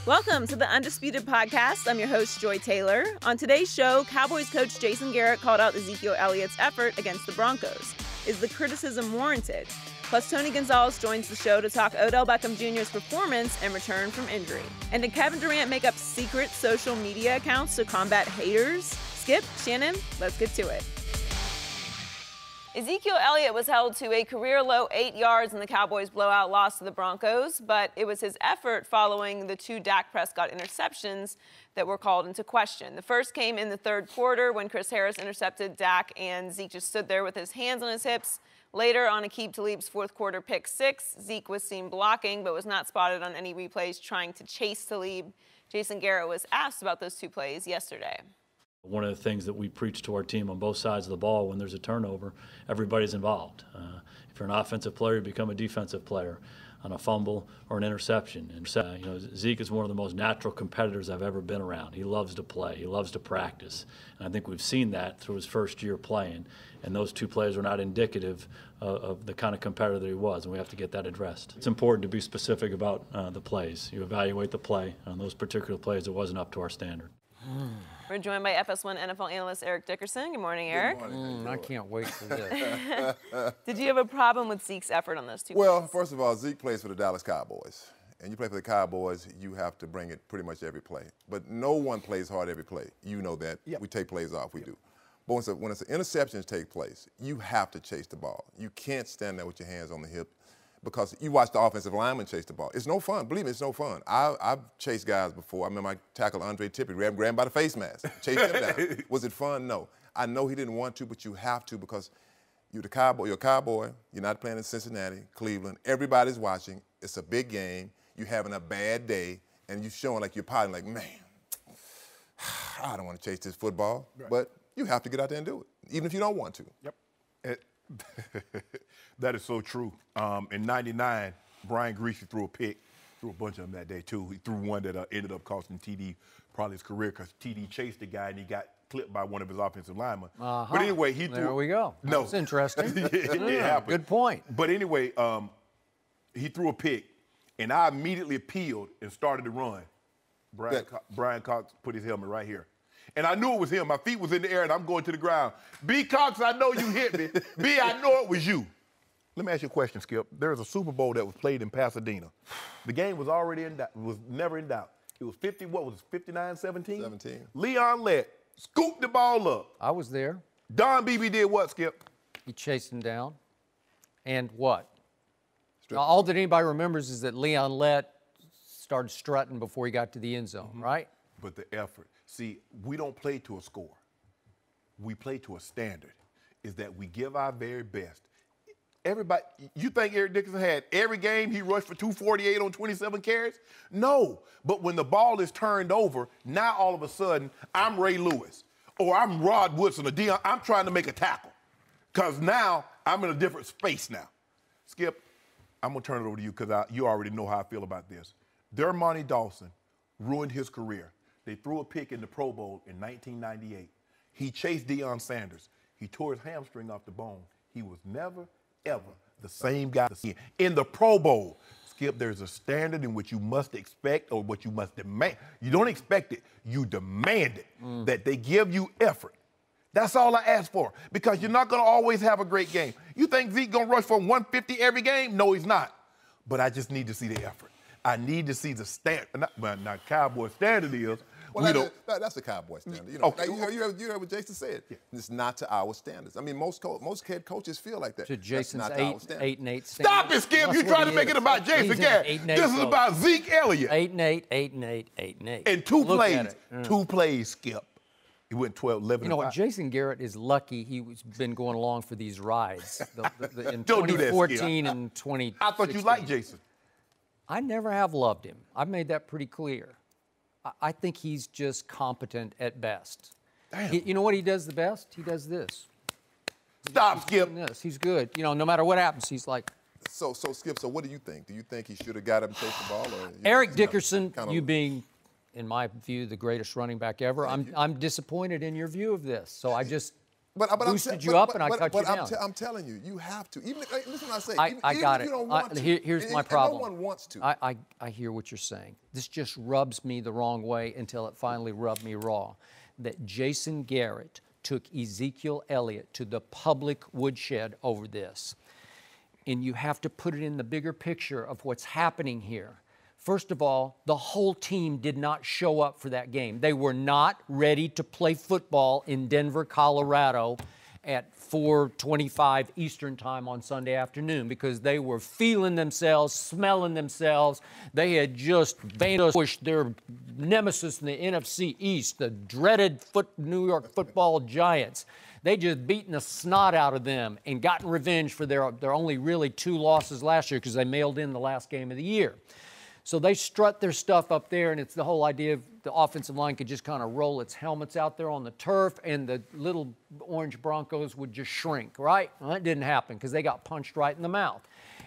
Welcome to the Undisputed podcast. I'm your host, Joy Taylor. On today's show, Cowboys coach Jason Garrett called out Ezekiel Elliott's effort against the Broncos. Is the criticism warranted? Plus, Tony Gonzalez joins the show to talk Odell Beckham Jr.'s performance and return from injury. And did Kevin Durant make up secret social media accounts to combat haters? Skip, Shannon, let's get to it. Ezekiel Elliott was held to a career-low 8 yards in the Cowboys' blowout loss to the Broncos, but it was his effort following the 2 Dak Prescott interceptions that were called into question. The first came in the third quarter when Chris Harris intercepted Dak and Zeke just stood there with his hands on his hips. Later, on Aqib Talib's fourth quarter pick 6, Zeke was seen blocking but was not spotted on any replays trying to chase Talib. Jason Garrett was asked about those 2 plays yesterday. One of the things that we preach to our team on both sides of the ball, when there's a turnover, everybody's involved. If you're an offensive player, you become a defensive player on a fumble or an interception. And Zeke is one of the most natural competitors I've ever been around. He loves to play. He loves to practice. And I think we've seen that through his first year playing. And those 2 plays were not indicative of the kind of competitor that he was, and we have to get that addressed. It's important to be specific about the plays. You evaluate the play. On those particular plays, it wasn't up to our standard. We're joined by FS1 NFL analyst Eric Dickerson. Good morning, Eric. Good morning. I can't wait for this. Did you have a problem with Zeke's effort on those 2 Well, plays? first of all, Zeke plays for the Dallas Cowboys. And you play for the Cowboys, you have to bring it pretty much every play. But no one plays hard every play. You know that. Yep. We take plays off, we do. But when it's interceptions take place, you have to chase the ball. You can't stand there with your hands on the hip because you watch the offensive lineman chase the ball. It's no fun. Believe me, it's no fun. I've chased guys before. I remember I tackled Andre Tippett, grabbed him by the face mask, chased him down. Was it fun? No. I know he didn't want to, but you have to because you're a cowboy. You're not playing in Cincinnati, Cleveland. Everybody's watching. It's a big game. You're having a bad day, and you're showing like you're pouting like, man, I don't want to chase this football. Right. But you have to get out there and do it, even if you don't want to. Yep. That is so true. In '99, Brian Greasy threw a pick, threw a bunch of them that day too. He threw one that ended up costing TD probably his career because TD chased the guy and he got clipped by one of his offensive linemen. But anyway, he threw. There we go. No, that's interesting. it happened. Good point. But anyway, he threw a pick, and I immediately appealed and started to run. Brian Cox put his helmet right here. And I knew it was him. My feet was in the air, and I'm going to the ground. B. Cox, I know you hit me. B, I know it was you. Let me ask you a question, Skip. There was a Super Bowl that was played in Pasadena. The game was already in doubt. Was never in doubt. It was 59-17? 17. Leon Lett scooped the ball up. I was there. Don Beebe did what, Skip? He chased him down. And what? All that anybody remembers is that Leon Lett started strutting before he got to the end zone, right? But the effort. See, we don't play to a score. We play to a standard, is that we give our very best. Everybody, you think Eric Dickerson had every game he rushed for 248 on 27 carries? No, but when the ball is turned over, now all of a sudden, I'm Ray Lewis, or I'm Rod Woodson, or Dion, I'm trying to make a tackle, because now I'm in a different space now. Skip, I'm going to turn it over to you, because you already know how I feel about this. Dermontti Dawson ruined his career. They threw a pick in the Pro Bowl in 1998. He chased Deion Sanders. He tore his hamstring off the bone. He was never, ever the same guy. In the Pro Bowl, Skip, there's a standard in which you must expect or what you must demand. You don't expect it. You demand it, that they give you effort. That's all I ask for, because you're not going to always have a great game. You think Zeke going to rush for 150 every game? No, he's not. But I just need to see the effort. I need to see the standard. Now, Cowboy standard is, well, that's the Cowboy standard. You know, okay. You heard what Jason said. Yeah. It's not to our standards. I mean, most head coaches feel like that. To Jason's 8-8 standard. Stop it, Skip. You're trying to make it about Jason Garrett. This is about Zeke Elliott. 8-8, 8-8, 8-8. And two plays, Skip. He went 12, 11. You know what? Jason Garrett is lucky he's been going along for these rides. In Don't 2014 and 2016. I thought you liked Jason. I never have loved him. I've made that pretty clear. I think he's just competent at best. Damn. You know what he does the best? He does this. Stop, Skip. He's good. You know, no matter what happens, he's like. So Skip, so what do you think? Do you think he should have got up and chased the ball? Or, Eric Dickerson, you being, in my view, the greatest running back ever, I'm disappointed in your view of this. So I just boosted you up and I cut you down. I'm telling you, you have to. Even listen, what I say. I got if it. You don't want to, here's my problem. No one wants to. I hear what you're saying. This just rubs me the wrong way until it finally rubbed me raw. That Jason Garrett took Ezekiel Elliott to the public woodshed over this. And you have to put it in the bigger picture of what's happening here. First of all, the whole team did not show up for that game. They were not ready to play football in Denver, Colorado at 4:25 Eastern time on Sunday afternoon because they were feeling themselves, smelling themselves. They had just vanquished their nemesis in the NFC East, the dreaded New York football Giants. They just beaten the snot out of them and gotten revenge for their only really 2 losses last year because they mailed in the last game of the year. So they strut their stuff up there, and it's the whole idea of the offensive line could just kind of roll its helmets out there on the turf, and the little orange Broncos would just shrink, right? Well, that didn't happen because they got punched right in the mouth.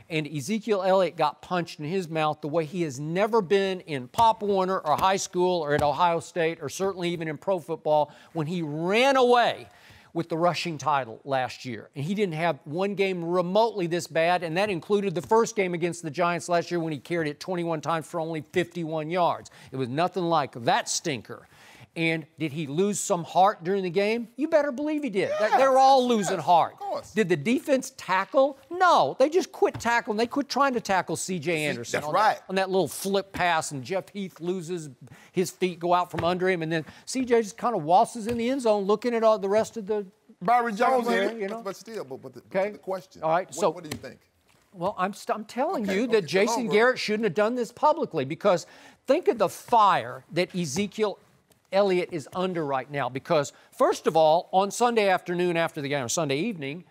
And Ezekiel Elliott got punched in his mouth the way he has never been in Pop Warner or high school or at Ohio State or certainly even in pro football when he ran away with the rushing title last year. And he didn't have one game remotely this bad, and that included the first game against the Giants last year when he carried it 21 times for only 51 yards. It was nothing like that stinker. And did he lose some heart during the game? You better believe he did. Yes, They're all losing heart. Of course. Did the defense tackle? No. They just quit tackling. They quit trying to tackle C.J. Anderson. That's right. On that little flip pass, and Jeff Heath loses his feet, go out from under him, and then C.J. just kind of waltzes in the end zone looking at all the rest of the Byron Jones there, in you know? But still, but Okay. the question. All right, so what do you think? Well, I'm telling Okay, you that okay, Jason bro. Garrett shouldn't have done this publicly because think of the fire that Ezekiel Elliott is under right now. Because, first of all, on Sunday afternoon after the game, or Sunday evening,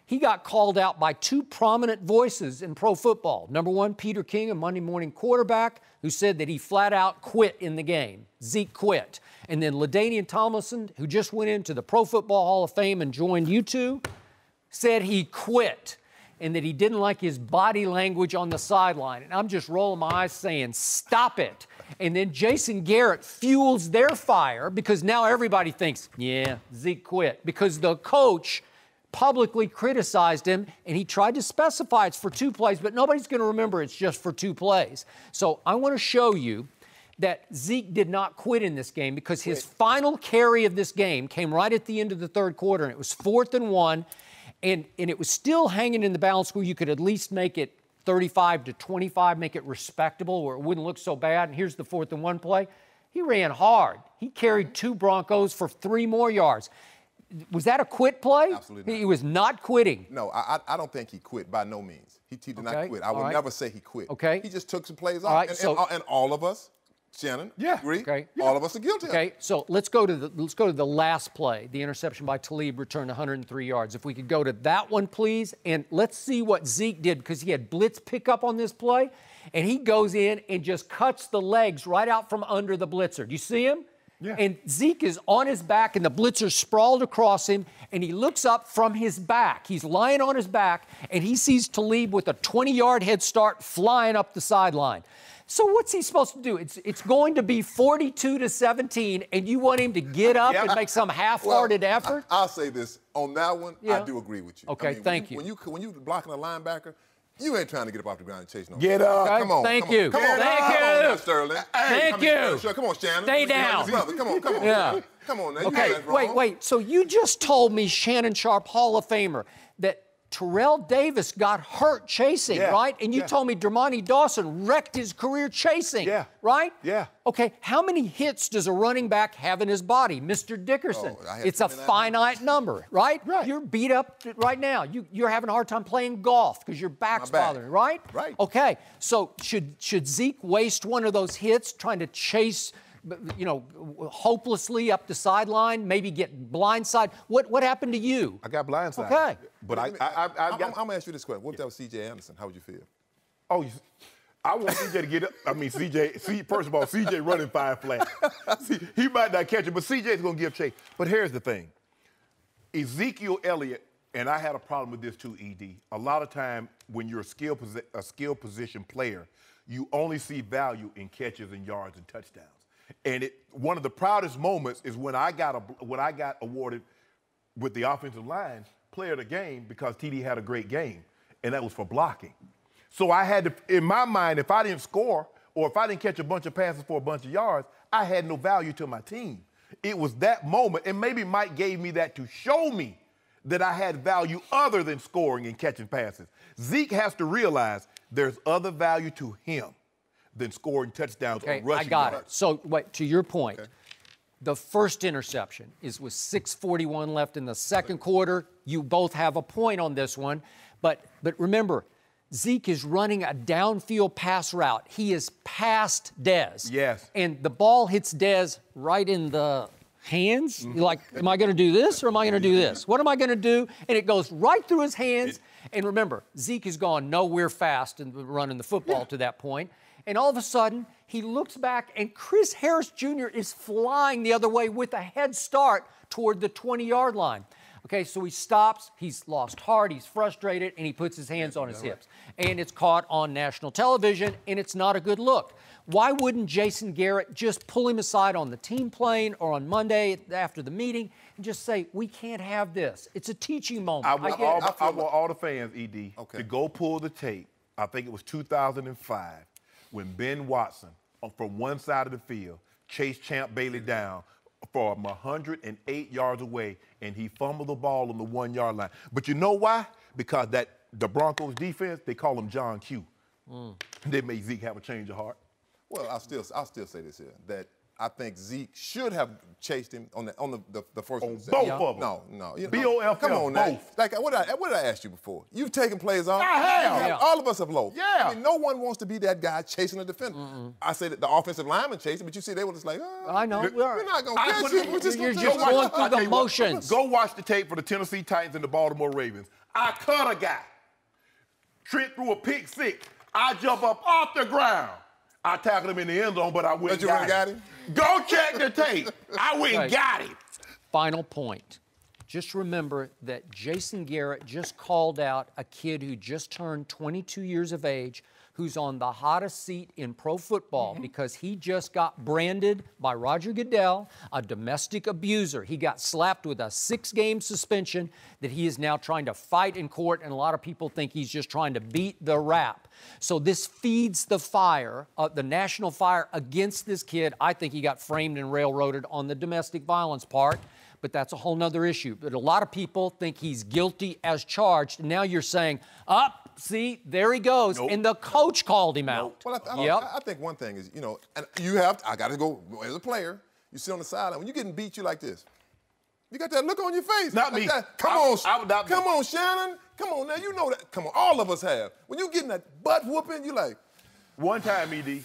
he got called out by 2 prominent voices in pro football. Number one, Peter King, a Monday morning quarterback, who said that he flat out quit in the game. Zeke quit. And then LaDainian Tomlinson, who just went into the Pro Football Hall of Fame and joined U2, said he quit and that he didn't like his body language on the sideline. And I'm just rolling my eyes saying, stop it. And then Jason Garrett fuels their fire because now everybody thinks, yeah, Zeke quit. Because the coach publicly criticized him, and he tried to specify it's for 2 plays, but nobody's going to remember it's just for 2 plays. So I want to show you that Zeke did not quit in this game because his final carry of this game came right at the end of the 3rd quarter, and it was 4th and 1, and it was still hanging in the balance where you could at least make it 35 to 25, make it respectable where it wouldn't look so bad. And here's the 4th and 1 play. He ran hard. He carried 2 Broncos for 3 more yards. Was that a quit play? Absolutely not. He was not quitting. No, I don't think he quit by no means. He did not quit. I would never say he quit. Okay. He just took some plays off. All right, And all of us, Shannon, agree. Okay. All of us are guilty. Okay, so let's go to the last play, the interception by Talib, returned 103 yards. If we could go to that one, please, and let's see what Zeke did because he had blitz pickup on this play, and he goes in and just cuts the legs right out from under the blitzer. Do you see him? Yeah. And Zeke is on his back, and the blitzer sprawled across him, and he looks up from his back. He's lying on his back, and he sees Talib with a 20-yard head start flying up the sideline. So what's he supposed to do? It's going to be 42-17, and you want him to get up and make some half-hearted effort? I'll say this. On that one, I do agree with you. Okay, thank you. When you blocking a linebacker, you ain't trying to get up off the ground and chase no. Get up. Okay, Come on. thank come you. On. Come on. Thank Come you. on now, Sterling. Thank you. Come on, Shannon. Stay down. Come on. Come on. Yeah. Come on now. Okay, wait. So you just told me, Shannon Sharpe, Hall of Famer, that Terrell Davis got hurt chasing, right? And you told me Dermontti Dawson wrecked his career chasing, right? Yeah. Okay, how many hits does a running back have in his body? Mr. Dickerson, it's a finite number, right? You're beat up right now. You're having a hard time playing golf because your back's bothering, right? Right. Okay, so should Zeke waste one of those hits trying to chase, you know, hopelessly up the sideline, maybe get blindside? What happened to you? I got blindsided. Okay. But I'm going to ask you this question. What if that was C.J. Anderson? How would you feel? Oh, I want C.J. to get up. I mean, first of all, C.J. running 5 flat. He might not catch it, but C.J.'s going to give chase. But here's the thing. Ezekiel Elliott, and I had a problem with this too, ED. A lot of time when you're a skill position player, you only see value in catches and yards and touchdowns. And one of the proudest moments is when I got awarded with the offensive line player of the game because TD had a great game, and that was for blocking. So I had to, in my mind, if I didn't score or if I didn't catch a bunch of passes for a bunch of yards, I had no value to my team. It was that moment, and maybe Mike gave me that to show me that I had value other than scoring and catching passes. Zeke has to realize there's other value to him than scoring touchdowns or rushing I got yards. it. So, wait, to your point, the first interception is with 6:41 left in the second quarter. You both have a point on this one. But remember, Zeke is running a downfield pass route. He is past Dez. Yes. And the ball hits Dez right in the hands. You're like, am I going to do this or am I going to do this? What am I going to do? And it goes right through his hands. And remember, Zeke has gone nowhere fast in running the football to that point. And all of a sudden, he looks back, and Chris Harris Jr. is flying the other way with a head start toward the 20-yard line. Okay, so he stops, he's lost heart, he's frustrated, and he puts his hands on his hips. And it's caught on national television, and it's not a good look. Why wouldn't Jason Garrett just pull him aside on the team plane or on Monday after the meeting and just say, we can't have this? It's a teaching moment. I want all the fans, ED, to go pull the tape. I think it was 2005 when Ben Watson, from one side of the field, chased Champ Bailey down from 108 yards away, and he fumbled the ball on the 1 yard line. But you know why? Because the Broncos defense, they call him John Q. They made Zeke have a change of heart. Well, I'll still say this here, that I think Zeke should have chased him on the first one. Both of them. No. B-O-F-F, Come on now. both. Like, what did I ask you before? You've taken plays off. I have. Yeah. All of us have low. Yeah. I mean, no one wants to be that guy chasing a defender. I say that the offensive lineman chasing, but you see, they were just like, I know. we're not going to catch you. We're just You're gonna just chase you." going through the motions. Go watch the tape for the Tennessee Titans and the Baltimore Ravens. I cut a guy. Trent threw a pick six. I jump up off the ground. I tackled him in the end zone, but I went and got him. Go check the tape. I went and got him. Final point. Just remember that Jason Garrett just called out a kid who just turned 22 years of age, who's on the hottest seat in pro football because he just got branded by Roger Goodell a domestic abuser. He got slapped with a 6-game suspension that he is now trying to fight in court, and a lot of people think he's just trying to beat the rap. So this feeds the fire, the national fire against this kid. I think he got framed and railroaded on the domestic violence part, but that's a whole nother issue. But a lot of people think he's guilty as charged. And now you're saying, see, there he goes. Nope. And the coach called him out. Well, I think one thing is, and I got to go, as a player, you sit on the sideline. When you're getting beat, you like this. You got that look on your face. Not like me. That. Come on, Shannon. Come on, now, you know that. Come on, all of us have. When you getting that butt whooping, you like. One time, ED,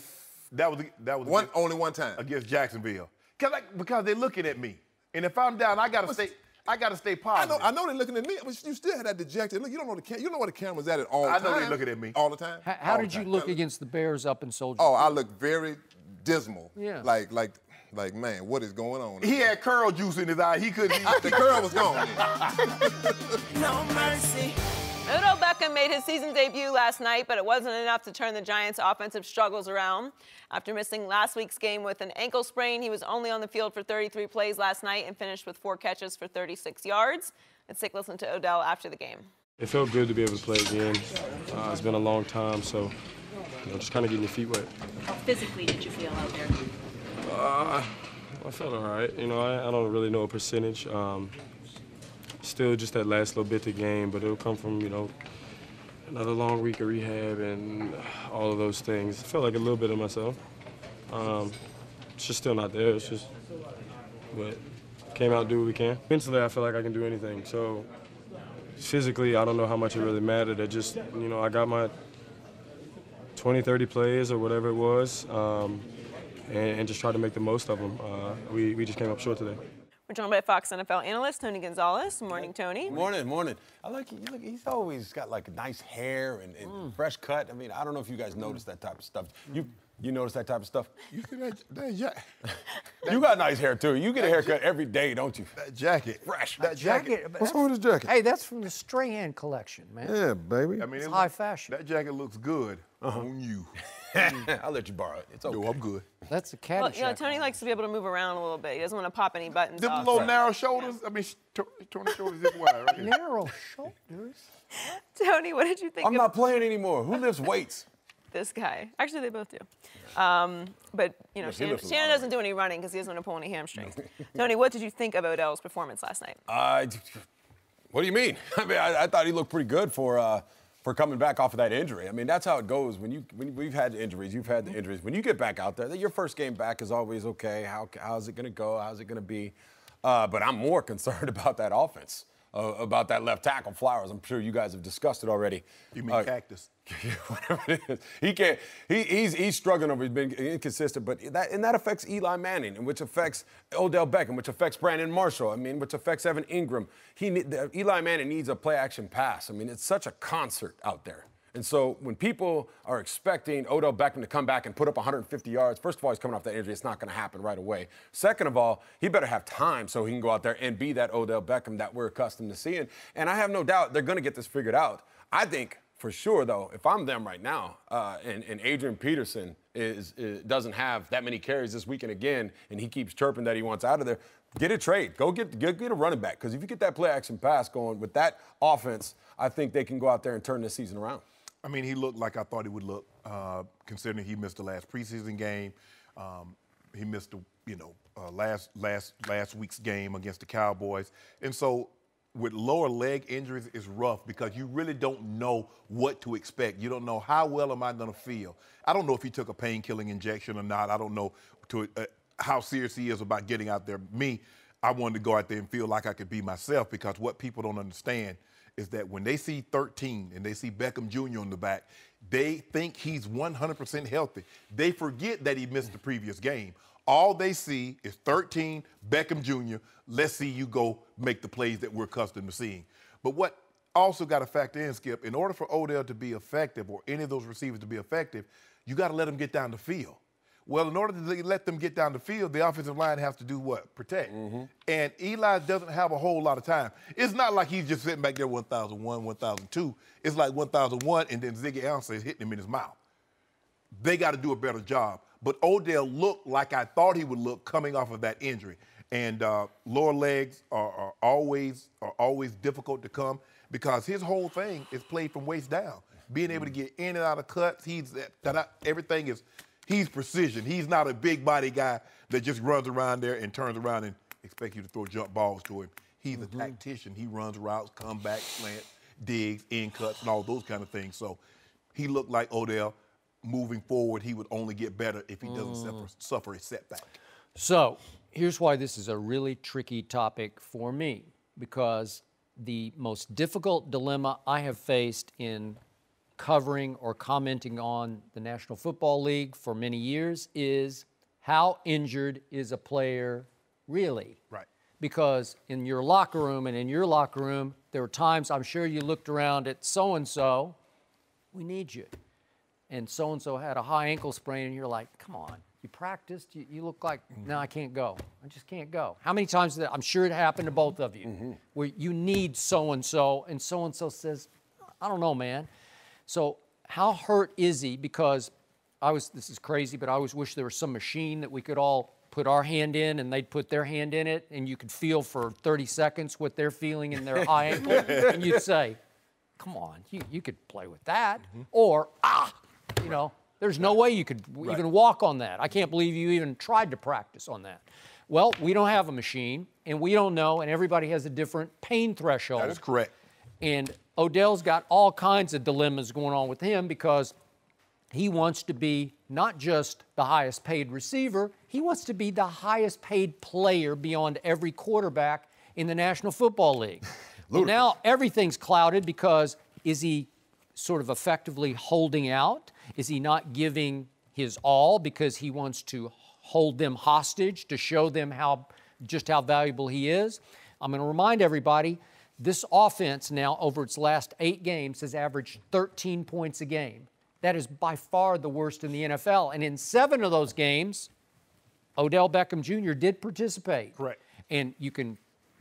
that was only one time. Against Jacksonville. Because they're looking at me. And if I'm down, I gotta stay positive. I know they're looking at me, but you still had that dejected look. You don't know where the camera's at all the time. I know they're looking at me. All the time. How did you look against the Bears up in Soldier Field? Oh, I looked very dismal. Yeah. Like, man, what is going on? He had curl juice in his eye. He couldn't eat. The curl was gone. No mercy. Odell Beckham made his season debut last night, but it wasn't enough to turn the Giants' offensive struggles around. After missing last week's game with an ankle sprain, he was only on the field for 33 plays last night and finished with 4 catches for 36 yards. Let's take a listen to Odell after the game. It felt good to be able to play again. It's been a long time, so just kind of getting your feet wet. How physically did you feel out there? I felt all right. I don't really know a percentage. Still just that last little bit of the game, but it'll come from, another long week of rehab and all of those things. I felt like a little bit of myself. It's just still not there. But came out and do what we can. Mentally, I feel like I can do anything. So physically, I don't know how much it really mattered. I just, I got my 20, 30 plays or whatever it was, and just tried to make the most of them. We just came up short today. We're joined by Fox NFL analyst Tony Gonzalez. Morning, Tony. Morning. I like he's always got like nice hair and fresh cut. I mean, I don't know if you guys notice that type of stuff. You notice that type of stuff? You got nice hair too. You get a haircut every day, don't you? That jacket. Fresh. That jacket. What's wrong with this jacket? Hey, that's from the Strahan collection, man. Yeah, baby. I mean, It's high fashion. That jacket looks good on you. I'll let you borrow it. It's okay. No, I'm good. That's a Caddyshack. Well, you know, Tony likes to be able to move around a little bit. He doesn't want to pop any buttons Them off. little narrow shoulders. I mean, Tony's shoulders this wide, right here. Narrow shoulders. Tony, what did you think I'm of not playing anymore. Who lifts weights? this guy? Actually, they both do. But, you know, Shannon doesn't do any running because he doesn't want to pull any hamstrings. Tony, what did you think of Odell's performance last night? What do you mean? I mean, I thought he looked pretty good for coming back off of that injury. I mean, that's how it goes. When we've had injuries, you've had the injuries. When you get back out there, your first game back is always okay. How's it going to go? How's it going to be? But I'm more concerned about that offense, about that left tackle, Flowers. I'm sure you guys have discussed it already. You mean Cactus? Whatever it is. He can't. He's struggling over. He's been inconsistent, but that affects Eli Manning, and which affects Odell Beckham, which affects Brandon Marshall. I mean, which affects Evan Ingram. Eli Manning needs a play-action pass. I mean, it's such a concert out there. And so when people are expecting Odell Beckham to come back and put up 150 yards, first of all, he's coming off that injury. It's not going to happen right away. Second of all, he better have time so he can go out there and be that Odell Beckham that we're accustomed to seeing. And I have no doubt they're going to get this figured out. I think for sure, though, if I'm them right now, and Adrian Peterson doesn't have that many carries this weekend again, and he keeps chirping that he wants out of there, get a trade. Go get a running back. Because if you get that play-action pass going with that offense, I think they can go out there and turn this season around. I mean, he looked like I thought he would look, considering he missed the last preseason game. He missed last week's game against the Cowboys. And so with lower leg injuries, it's rough because you really don't know what to expect. You don't know how well am I going to feel. I don't know if he took a pain-killing injection or not. I don't know how serious he is about getting out there. Me, I wanted to go out there and feel like I could be myself, because what people don't understand is that when they see 13 and they see Beckham Jr. on the back, they think he's 100% healthy. They forget that he missed the previous game. All they see is 13, Beckham Jr., let's see you go make the plays that we're accustomed to seeing. But what also got to factor in, Skip, in order for Odell to be effective, or any of those receivers to be effective, you got to let them get down the field. Well, in order to let them get down the field, the offensive line has to do what? Protect. Mm-hmm. And Eli doesn't have a whole lot of time. It's not like he's just sitting back there 1,001, 1,002. It's like 1,001, and then Ziggy Ansah is hitting him in his mouth. They got to do a better job. But Odell looked like I thought he would look coming off of that injury. And lower legs are always difficult to come, because his whole thing is played from waist down. Being able to get in and out of cuts, everything is. He's precision. He's not a big body guy that just runs around there and turns around and expects you to throw jump balls to him. He's a tactician. He runs routes, comeback, slant, digs, in cuts, and all those kind of things. So he looked like Odell. Moving forward, he would only get better if he doesn't suffer a setback. So here's why this is a really tricky topic for me, because the most difficult dilemma I have faced in covering or commenting on the National Football League for many years is, how injured is a player really? Right. Because in your locker room, there were times I'm sure you looked around at so-and-so, we need you. And so-and-so had a high ankle sprain, and you're like, come on, you practiced? You look like, no, I can't go. I just can't go. How many times did that? I'm sure it happened to both of you, where you need so-and-so says, I don't know, man. So how hurt is he? Because this is crazy, but I always wish there was some machine that we could all put our hand in and they'd put their hand in it, and you could feel for 30 seconds what they're feeling in their high ankle, and you'd say, come on, you could play with that. Or, there's no way you could even walk on that. I can't believe you even tried to practice on that. Well, we don't have a machine, and we don't know, and everybody has a different pain threshold. That is correct. And Odell's got all kinds of dilemmas going on with him, because he wants to be not just the highest paid receiver, he wants to be the highest paid player beyond every quarterback in the National Football League. Well, now everything's clouded, because is he sort of effectively holding out? Is he not giving his all because he wants to hold them hostage to show them just how valuable he is? I'm going to remind everybody, this offense now, over its last 8 games, has averaged 13 points a game. That is by far the worst in the NFL. And in 7 of those games, Odell Beckham Jr. did participate. Correct. And you can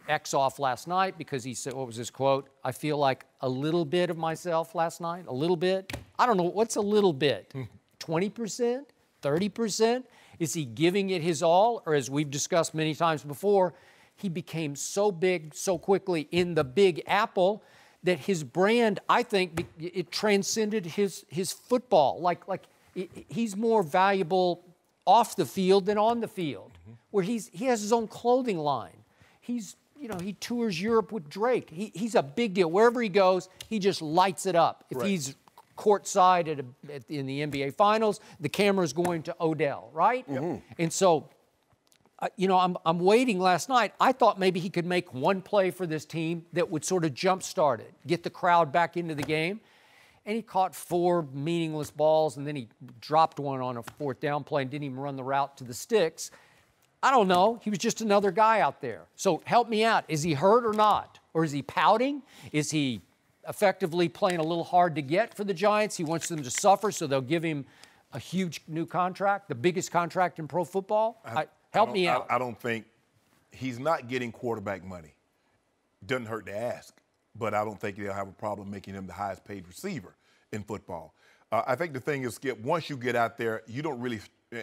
X off last night, because he said, what was his quote? I feel like a little bit of myself last night. A little bit? I don't know. What's a little bit? 20%, 30%? Is he giving it his all? Or as we've discussed many times before, he became so big so quickly in the Big Apple that his brand, I think, it transcended his football. Like he's more valuable off the field than on the field, where he has his own clothing line. He's, he tours Europe with Drake. He's a big deal. Wherever he goes, he just lights it up. If he's courtside in the NBA Finals, the camera's going to Odell, right? And so, I'm waiting last night. I thought maybe he could make one play for this team that would sort of jumpstart it, get the crowd back into the game. And he caught 4 meaningless balls, and then he dropped one on a 4th down play and didn't even run the route to the sticks. I don't know. He was just another guy out there. So help me out. Is he hurt or not? Or is he pouting? Is he effectively playing a little hard to get for the Giants? He wants them to suffer, so they'll give him a huge new contract, the biggest contract in pro football? Help me out. I don't think he's not getting quarterback money. Doesn't hurt to ask, but I don't think they'll have a problem making him the highest paid receiver in football. I think the thing is, Skip, once you get out there, you don't really,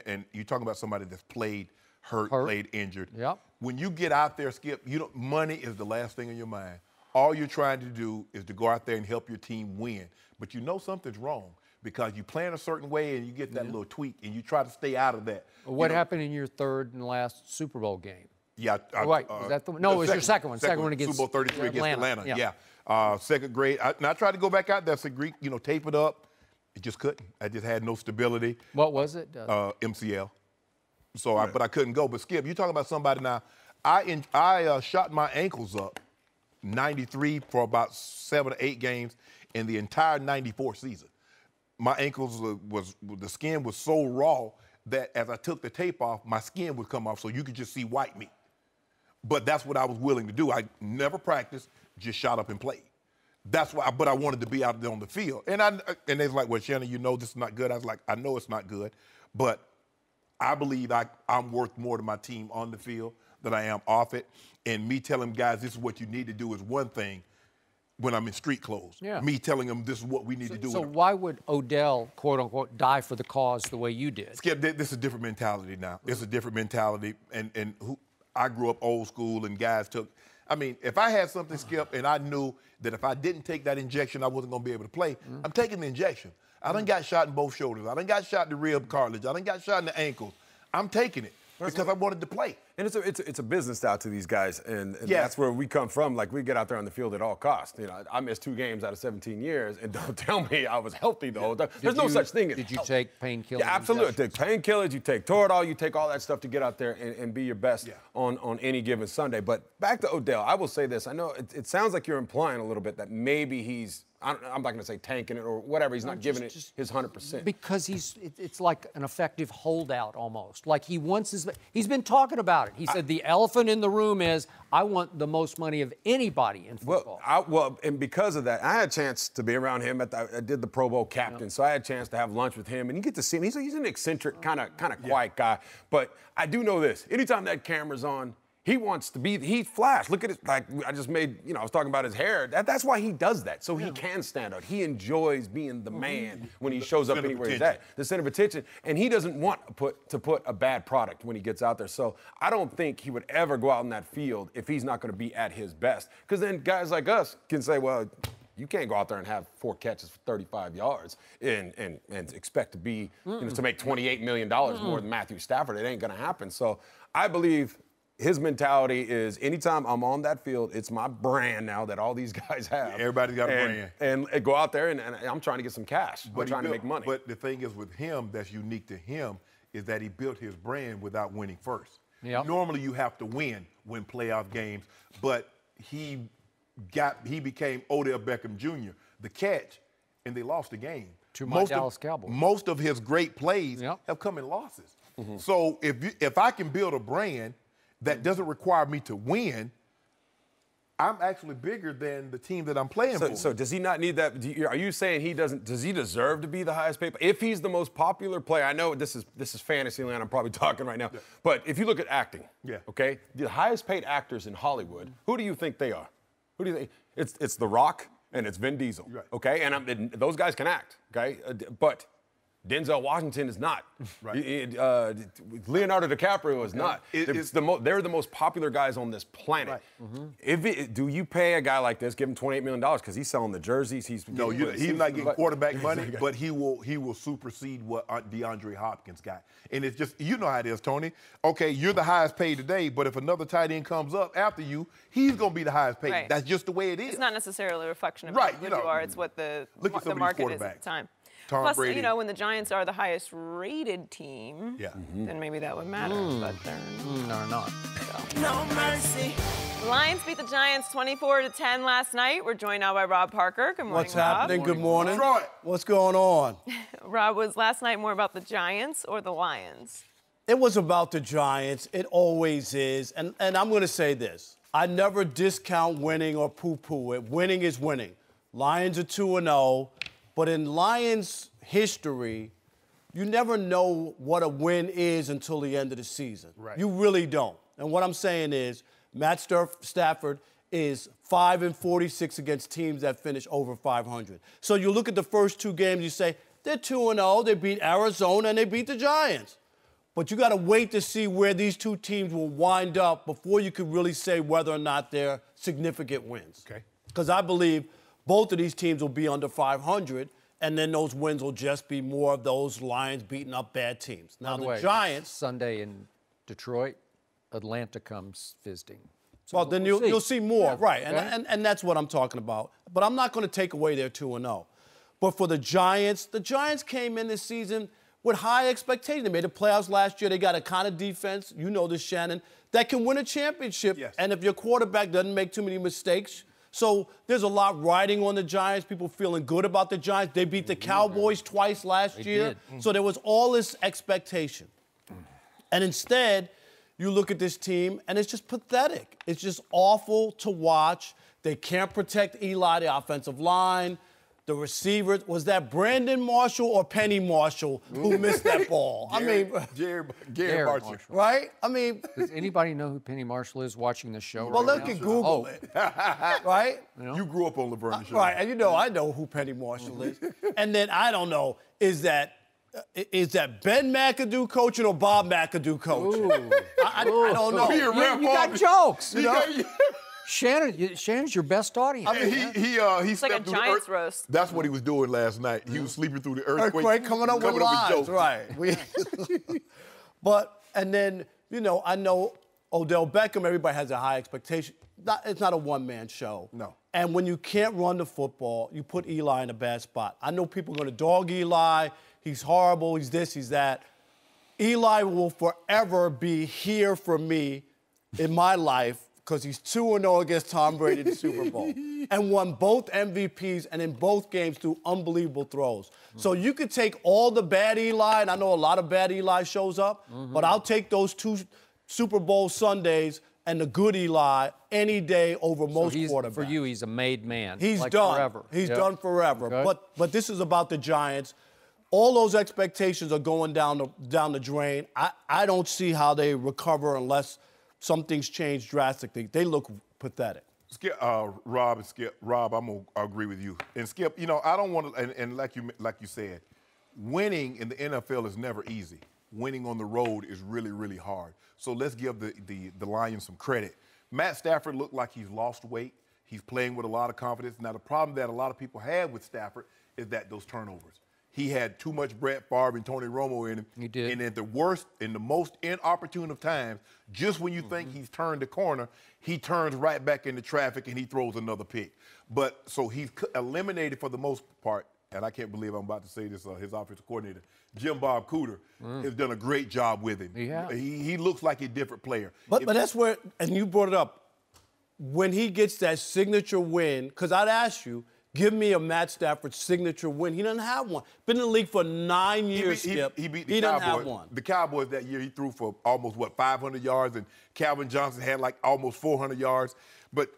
and you're talking about somebody that's played hurt, played injured. Yep. When you get out there, Skip, money is the last thing on your mind. All you're trying to do is to go out there and help your team win. But you know something's wrong because you plan a certain way and you get that little tweak and you try to stay out of that. Well, what happened in your 3rd and last Super Bowl game? Yeah. Right. Was that the one? No, it was your second one. Second one against Super Bowl 33 against Atlanta. Yeah. 2nd grade. I tried to go back out there, tape it up. It just couldn't. I just had no stability. What was it? MCL. So, but I couldn't go. But Skip, you're talking about somebody now. I shot my ankles up 93 for about 7 or 8 games in the entire 94 season. My ankles the skin was so raw that as I took the tape off, my skin would come off so you could just see white meat. But that's what I was willing to do. I never practiced, just shot up and played. That's why, but I wanted to be out there on the field. And they was like, well, Shannon, this is not good. I was like, I know it's not good, but I believe I'm worth more to my team on the field than I am off it. And me telling guys this is what you need to do is one thing when I'm in street clothes. Yeah. Me telling them this is what we need to do. So why would Odell, quote unquote, die for the cause the way you did? Skip, this is a different mentality now. It's a different mentality. And I grew up old school and guys took, if I had something, Skip, and I knew that if I didn't take that injection, I wasn't going to be able to play, I'm taking the injection. I done got shot in both shoulders. I done got shot in the rib cartilage. I done got shot in the ankles. I'm taking it because I wanted to play. And it's a business style to these guys, and that's where we come from. Like, we get out there on the field at all costs. I missed 2 games out of 17 years, and don't tell me I was healthy the whole time. There's no such thing as Did you take painkillers? Yeah, absolutely. Take painkillers, you take Toradol, you take all that stuff to get out there and be your best on any given Sunday. But back to Odell, I will say this. I know it sounds like you're implying a little bit that maybe he's, I'm not going to say tanking it or whatever. He's not giving it his 100%. Because it's like an effective holdout almost. Like he's been talking about it. He said the elephant in the room is, I want the most money of anybody in football. And because of that, I had a chance to be around him. I did the Pro Bowl captain, so I had a chance to have lunch with him. And you get to see him. He's an eccentric, kind of quiet guy. But I do know this. Anytime that camera's on, he wants to be, he flashed. Look at it, like I just made, I was talking about his hair. That's why he does that, so he can stand out. He enjoys being the man when he shows up anywhere he's at. The center of attention. And he doesn't want to put a bad product when he gets out there. So I don't think he would ever go out in that field if he's not going to be at his best. Because then guys like us can say, well, you can't go out there and have 4 catches for 35 yards and expect to be, to make $28 million more than Matthew Stafford. It ain't going to happen. So I believe his mentality is anytime I'm on that field, it's my brand now that all these guys have. Everybody's got a brand. And go out there, and I'm trying to get some cash. I'm trying to make money. But the thing is with him that's unique to him is that he built his brand without winning first. Yep. Normally you have to win playoff games, but he became Odell Beckham Jr., the catch, and they lost the game. To my Dallas Cowboys. Most of his great plays have come in losses. So if I can build a brand that doesn't require me to win, I'm actually bigger than the team that I'm playing for. So does he not need that? Are you saying does he deserve to be the highest paid? If he's the most popular player, I know this is fantasy land, I'm probably talking right now, but if you look at acting, okay, the highest paid actors in Hollywood, who do you think they are? Who do you think? It's The Rock and it's Vin Diesel, okay? And those guys can act, okay? But Denzel Washington is not. Right. Leonardo DiCaprio is not. They're the most popular guys on this planet. Right. Do you pay a guy like this, give him $28 million because he's selling the jerseys? He's not getting quarterback money, but he will supersede what DeAndre Hopkins got. And it's just, you know how it is, Tony. Okay, you're the highest paid today, but if another tight end comes up after you, he's going to be the highest paid. Right. That's just the way it is. It's not necessarily a reflection of right, who you are. It's what the market is at the time. Tom Plus, Brady. you know, when the Giants are the highest rated team, then maybe that would matter, but they're not. So. No mercy. The Lions beat the Giants 24-10 last night. We're joined now by Rob Parker. Good morning, What's happening? Good morning. Detroit. What's going on? Rob, was last night more about the Giants or the Lions? It was about the Giants. It always is. And I'm going to say this. I never discount winning or poo-poo it. Winning is winning. Lions are 2-0. But in Lions history, you never know what a win is until the end of the season. Right. You really don't. And what I'm saying is Matt Stafford is 5-46 against teams that finish over 500. So you look at the first two games, you say, they're 2-0, they beat Arizona, and they beat the Giants. But you got to wait to see where these two teams will wind up before you can really say whether or not they're significant wins. Okay. Because I believe both of these teams will be under 500, and then those wins will just be more of those Lions beating up bad teams. Now, the Giants... Sunday in Detroit, Atlanta comes visiting. So well, then you'll see more, right, Okay. and that's what I'm talking about. But I'm not going to take away their 2-0. But for the Giants came in this season with high expectations. They made the playoffs last year. They got a kind of defense, you know this, Shannon, that can win a championship. Yes. And if your quarterback doesn't make too many mistakes... So there's a lot riding on the Giants, people feeling good about the Giants. They beat the Cowboys twice last year. So there was all this expectation. And instead, you look at this team, and it's just pathetic. It's just awful to watch. They can't protect Eli, the offensive line. The receivers, was that Brandon Marshall or Penny Marshall who missed that ball? Gary Marshall. Right? I mean... Does anybody know who Penny Marshall is watching the show Well, right look now? at Google it. Right? You grew up on Laverne Show. Right, and you know I know who Penny Marshall is. And then I don't know, is that Ben McAdoo coaching or Bob McAdoo coaching? I don't know. You got jokes, you know? Shannon's your best audience. I mean, he It's like a Giants roast. That's what he was doing last night. He was sleeping through the earthquake coming up with lines, right? And then I know Odell Beckham. Everybody has a high expectation. It's not a one-man show. No. And when you can't run the football, you put Eli in a bad spot. I know people are going to dog Eli. He's horrible. He's this. He's that. Eli will forever be here for me in my life, because he's 2-0 against Tom Brady in the Super Bowl and won both MVPs and in both games through unbelievable throws. So you could take all the bad Eli, and I know a lot of bad Eli shows up, but I'll take those two Super Bowl Sundays and the good Eli any day over most quarterbacks. For you, he's a made man. He's like done. Forever. He's done forever. Okay. But this is about the Giants. All those expectations are going down the drain. I don't see how they recover unless something's changed drastically. They look pathetic. Skip, Rob and Skip. Rob, I'm gonna agree with you. And Skip, I don't want to. And like you said, winning in the NFL is never easy. Winning on the road is really, really hard. So let's give the Lions some credit. Matt Stafford looked like he's lost weight. He's playing with a lot of confidence. Now the problem that a lot of people have with Stafford is that those turnovers. He had too much Brett Favre and Tony Romo in him. He did. And at the worst, in the most inopportune of times, just when you think he's turned the corner, he turns right back into traffic and he throws another pick. But so he's eliminated for the most part, and I can't believe I'm about to say this, his offensive coordinator, Jim Bob Cooter, has done a great job with him. Yeah. He looks like a different player. But that's where, and you brought it up, when he gets that signature win, because I'd ask you, give me a Matt Stafford signature win. He doesn't have one. Been in the league for 9 years, Skip. He beat the he Cowboys. doesn't have one. The Cowboys that year, he threw for almost, 500 yards, and Calvin Johnson had like almost 400 yards. But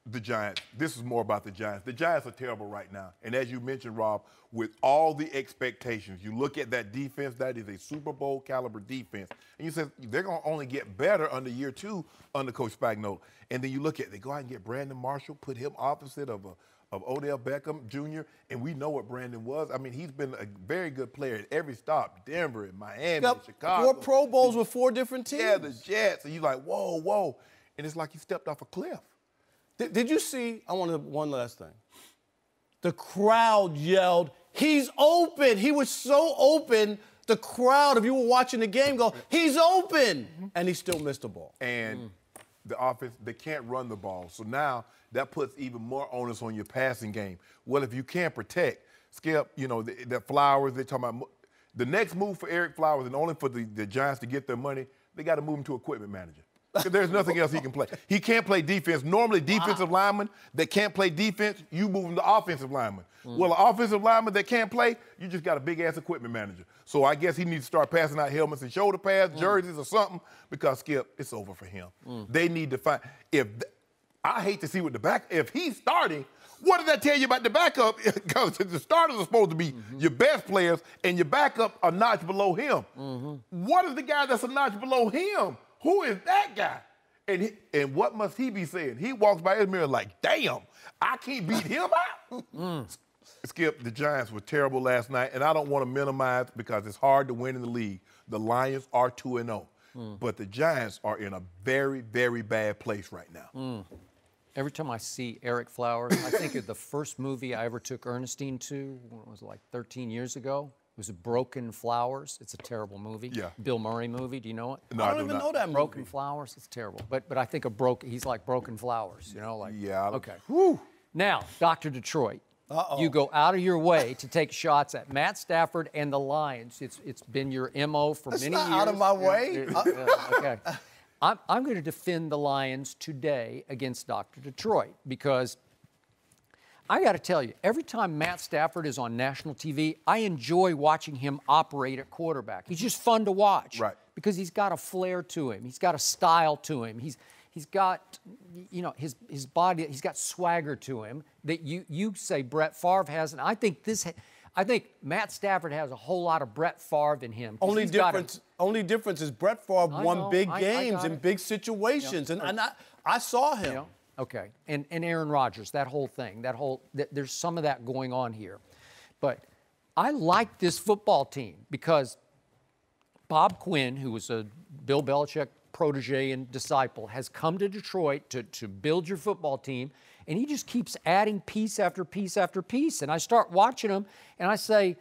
the Giants, this is more about the Giants. The Giants are terrible right now. And as you mentioned, Rob, with all the expectations, you look at that defense, that is a Super Bowl caliber defense. And you say they're going to only get better under year 2 under Coach Spagnuolo. And then you look at, they go out and get Brandon Marshall, put him opposite of of Odell Beckham Jr., and we know what Brandon was. I mean, he's been a very good player at every stop, Denver, and Miami, and Chicago. 4 Pro Bowls with 4 different teams. Yeah, the Jets. And you're like, whoa, whoa. And it's like he stepped off a cliff. Did you see, one last thing. The crowd yelled, he's open. He was so open, the crowd, if you were watching the game, go, he's open. And he still missed the ball. And the offense, they can't run the ball. So now that puts even more onus on your passing game. Well, if you can't protect, Skip, you know, the Flowers, they're talking about the next move for Eric Flowers, and only for the Giants to get their money, they got to move him to equipment manager. There's nothing else he can play. He can't play defense. Normally, defensive linemen that can't play defense, you move them to offensive linemen. Well, an offensive lineman that can't play, you just got a big-ass equipment manager. So I guess he needs to start passing out helmets and shoulder pads, jerseys or something, because, Skip, it's over for him. They need to find – I hate to see what the back – if he's starting, what does that tell you about the backup? Because the starters are supposed to be your best players, and your backup a notch below him. What is the guy that's a notch below him? Who is that guy? And what must he be saying? He walks by his mirror like, damn, I can't beat him out. Skip, the Giants were terrible last night, and I don't want to minimize because it's hard to win in the league. The Lions are 2-0, but the Giants are in a very, very bad place right now. Every time I see Eric Flowers, I think of the first movie I ever took Ernestine to, what was it, like 13 years ago? It was Broken Flowers. It's a terrible movie. Yeah. Bill Murray movie. Do you know it? No, I don't even know that movie. Broken Flowers. It's terrible. But I think of he's like Broken Flowers. You know, like yeah. Okay. Whew. Now, Dr. Detroit. You go out of your way to take shots at Matt Stafford and the Lions. It's been your MO for many years. Out of my way. Okay. I'm going to defend the Lions today against Dr. Detroit because I got to tell you, every time Matt Stafford is on national TV, I enjoy watching him operate at quarterback. He's just fun to watch. Right. Because he's got a flair to him. He's got a style to him. He's got, you know, his body, he's got swagger to him that you say Brett Favre has. And I think Matt Stafford has a whole lot of Brett Favre in him. Only difference is Brett Favre won big games in big situations. Yeah. And I saw him. You know? Okay. And Aaron Rodgers, that whole thing, there's some of that going on here. But I like this football team because Bob Quinn, who was a Bill Belichick protege and disciple, has come to Detroit to build your football team, and he just keeps adding piece after piece after piece. And I start watching him, and I say,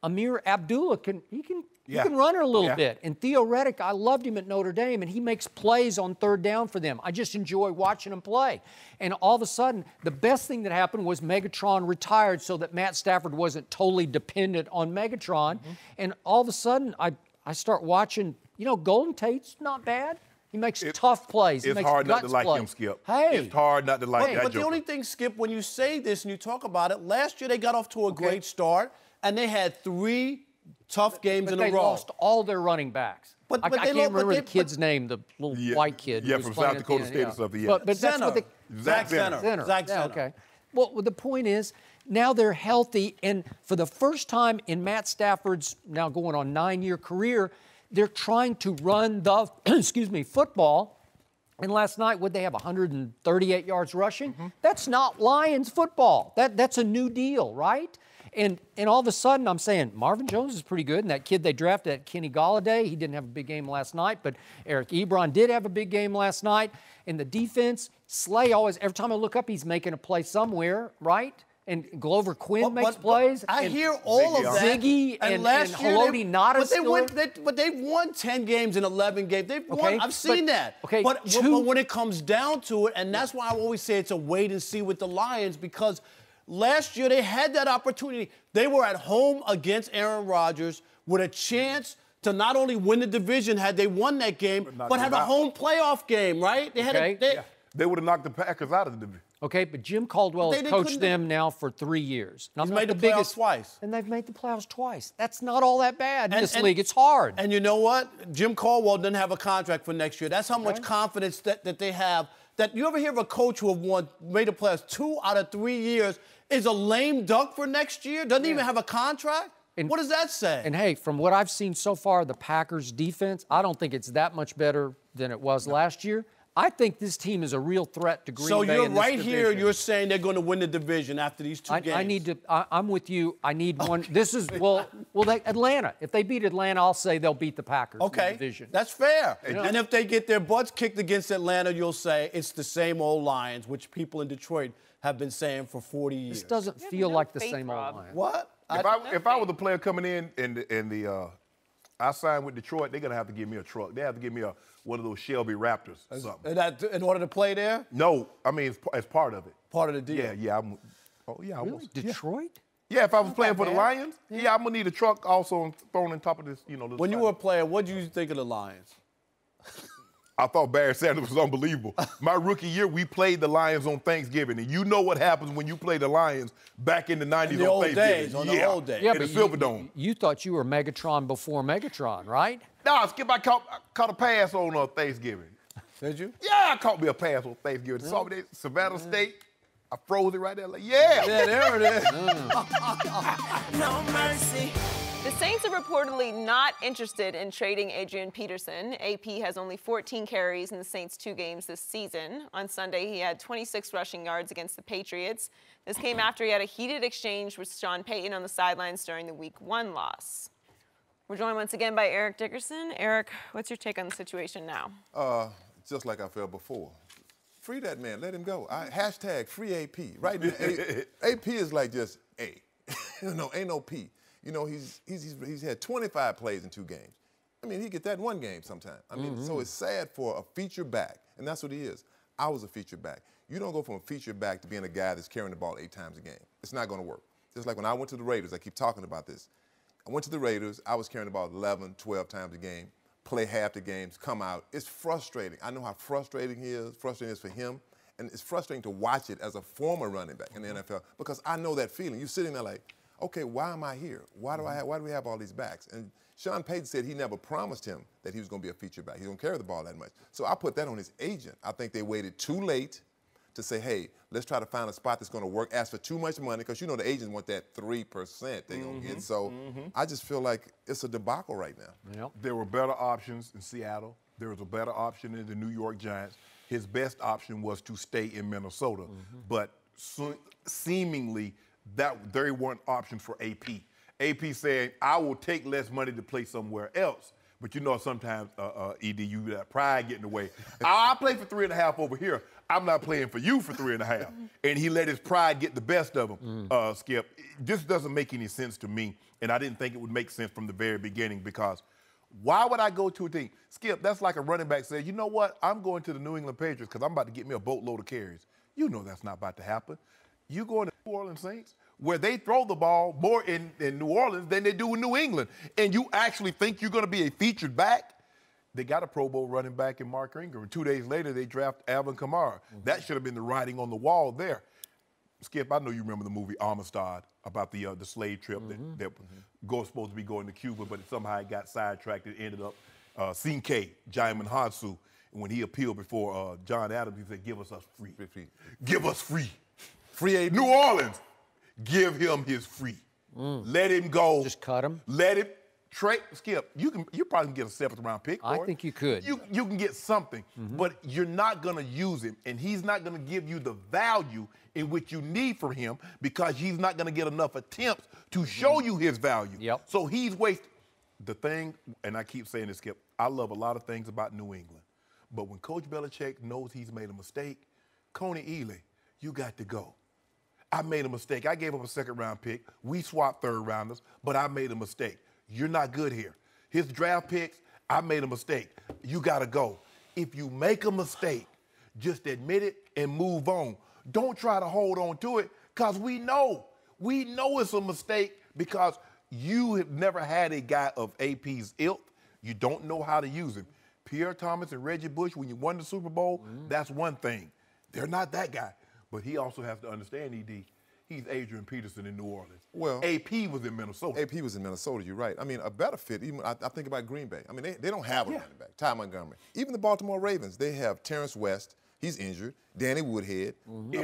Amir Abdullah can run it a little bit. And Theo Riddick, I loved him at Notre Dame, and he makes plays on third down for them. I just enjoy watching him play. And all of a sudden, the best thing that happened was Megatron retired so that Matt Stafford wasn't totally dependent on Megatron. And all of a sudden, I start watching, you know, Golden Tate's not bad. He makes tough plays. It's hard not to like him, Skip. Hey. It's hard not to like that But joker. the only thing, Skip, when you say this and you talk about it, last year they got off to a great start, and they had 3 tough games in a row. But they lost all their running backs. I can't remember the kid's name, the little white kid. Yeah, from South Dakota State or something, yeah. But that's what they... Zach Zenner. Zach Zenner. Yeah, okay. Well, the point is, now they're healthy, and for the first time in Matt Stafford's now going on 9-year career, they're trying to run the, football. And last night, would they have 138 yards rushing? That's not Lions football. That's a new deal, right? And all of a sudden, I'm saying, Marvin Jones is pretty good. And that kid they drafted, that Kenny Golladay, he didn't have a big game last night, but Eric Ebron did have a big game last night. And the defense, Slay always, every time I look up, he's making a play somewhere, right? And Glover Quinn makes plays. I hear all of that. Ziggy and Haloti Ngata. But they've won 10 games and 11 games. They've won. I've seen that. Okay, but when it comes down to it, and that's why I always say it's a wait and see with the Lions, because last year they had that opportunity. They were at home against Aaron Rodgers with a chance to not only win the division had they won that game, but have a home playoff game, right? They would have knocked the Packers out of the division. Okay, but Jim Caldwell has coached them now for 3 years. He's made the playoffs twice. And they've made the playoffs twice. That's not all that bad in this league. It's hard. And you know what? Jim Caldwell doesn't have a contract for next year. That's how much confidence that they have. That you ever hear of a coach who have made the playoffs 2 out of 3 years is a lame duck for next year? Doesn't even have a contract? And what does that say? And, hey, from what I've seen so far, the Packers' defense, I don't think it's that much better than it was last year. I think this team is a real threat to Green Bay. So you're in this right here. division. You're saying they're going to win the division after these two games. I'm with you. I need one. This is Atlanta. If they beat Atlanta, I'll say they'll beat the Packers. In the division. That's fair. And if they get their butts kicked against Atlanta, you'll say it's the same old Lions, which people in Detroit have been saying for 40 years. This doesn't feel like the same old Lions. What? If I was a player coming in and I signed with Detroit, they're gonna have to give me a truck. They have to give me one of those Shelby Raptors or something. In order to play there? No, I mean it's part of it. Part of the deal. Yeah. Really? Almost. Detroit? Yeah, if I was playing for the Lions, I'm gonna need a truck also thrown on top of this. When you were a player, what did you think of the Lions? I thought Barry Sanders was unbelievable. My rookie year, we played the Lions on Thanksgiving, and you know what happens when you play the Lions back in the 90s in the old Thanksgiving. days, on the old days. Yeah, in but the Silverdome. You thought you were Megatron before Megatron, right? Nah, Skip, I caught a pass on Thanksgiving. Did you? Yeah, I caught me a pass on Thanksgiving. Saw me there, Savannah State. I froze it right there. Like, yeah. Yeah, there it is. No mercy. The Saints are reportedly not interested in trading Adrian Peterson. AP has only 14 carries in the Saints' 2 games this season. On Sunday, he had 26 rushing yards against the Patriots. This came after he had a heated exchange with Sean Payton on the sidelines during the Week 1 loss. We're joined once again by Eric Dickerson. Eric, what's your take on the situation now? Just like I felt before. Free that man. Let him go. Hashtag free AP. Right now, AP is like just A. Ain't no P. He's had 25 plays in 2 games. I mean, he get that in 1 game sometime. I mean, so it's sad for a feature back, and that's what he is. I was a feature back. You don't go from a feature back to being a guy that's carrying the ball 8 times a game. It's not going to work. Just like when I went to the Raiders, I keep talking about this. I went to the Raiders. I was carrying the ball 11, 12 times a game, play half the games, come out. It's frustrating. I know how frustrating it is for him, and it's frustrating to watch it as a former running back in the NFL because I know that feeling. You're sitting there like, okay, why am I here? Why do we have all these backs? And Sean Payton said he never promised him that he was going to be a feature back. He's going to carry the ball that much. So I put that on his agent. I think they waited too late to say, hey, let's try to find a spot that's going to work. Ask for too much money because the agents want that 3% they're going to get. So I just feel like it's a debacle right now. Yep. There were better options in Seattle. There was a better option in the New York Giants. His best option was to stay in Minnesota. But seemingly, they weren't options for AP. AP saying, I will take less money to play somewhere else. But sometimes, ED, you that pride get in the way. I play for 3.5 over here. I'm not playing for you for 3.5. And he let his pride get the best of him, Skip. This doesn't make any sense to me. And I didn't think it would make sense from the very beginning because why would I go to a team? Skip, that's like a running back saying, you know what? I'm going to the New England Patriots because I'm about to get me a boatload of carries. You know that's not about to happen. You going to New Orleans Saints where they throw the ball more in New Orleans than they do in New England, and you actually think you're going to be a featured back? They got a Pro Bowl running back in Mark Ingram. 2 days later, they draft Alvin Kamara. That should have been the writing on the wall there. Skip, I know you remember the movie Amistad about the slave trip that was supposed to be going to Cuba, but somehow it got sidetracked and ended up Sinke, Jaimin Hansu. And when he appealed before John Adams, he said, give us free. Give us free. Free New Orleans. Give him his free. Let him go. Just cut him. Let him trade. Skip, you probably can get a 7th round pick. I think you could. You can get something, but you're not going to use him, and he's not going to give you the value in which you need for him because he's not going to get enough attempts to show you his value. Yep. So he's wasting. The thing, and I keep saying this, Skip, I love a lot of things about New England, but when Coach Belichick knows he's made a mistake, Coney Ealy, you got to go. I made a mistake. I gave up a 2nd round pick. We swapped 3rd rounders, but I made a mistake. You're not good here. His draft picks, I made a mistake. You got to go. If you make a mistake, just admit it and move on. Don't try to hold on to it because we know it's a mistake because you have never had a guy of AP's ilk. You don't know how to use him. Pierre Thomas and Reggie Bush, when you won the Super Bowl, that's one thing. They're not that guy. But he also has to understand, ED, he's Adrian Peterson in New Orleans. Well, AP was in Minnesota. AP was in Minnesota, you're right. I mean, a better fit, even I think about Green Bay. I mean, they don't have a running back, Ty Montgomery. Even the Baltimore Ravens, they have Terrence West. He's injured. Danny Woodhead.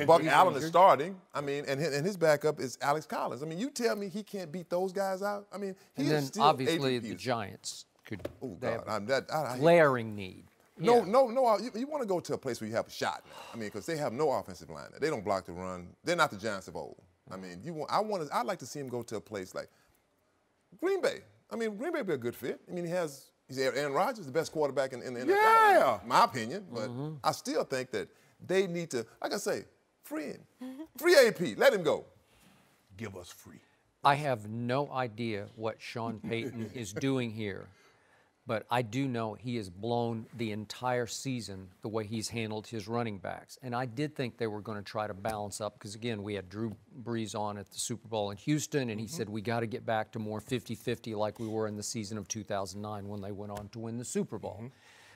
Buck Allen is starting. I mean, and his backup is Alex Collins. I mean, you tell me he can't beat those guys out? I mean, he is still obviously Adrian the Giants could oh, they God. have glaring need. No. You want to go to a place where you have a shot now. I mean, because they have no offensive line. They don't block the run. They're not the Giants of old. I mean, I'd like to see him go to a place like Green Bay. I mean, Green Bay would be a good fit. I mean, he's Aaron Rodgers, the best quarterback in the NFL. Yeah. In my opinion. But I still think that they need to, like I say, free AP. Let him go. Give us free. I have no idea what Sean Payton is doing here, but I do know he has blown the entire season the way he's handled his running backs. And I did think they were going to try to balance up because, again, we had Drew Brees on at the Super Bowl in Houston, and he said we got to get back to more 50-50 like we were in the season of 2009 when they went on to win the Super Bowl.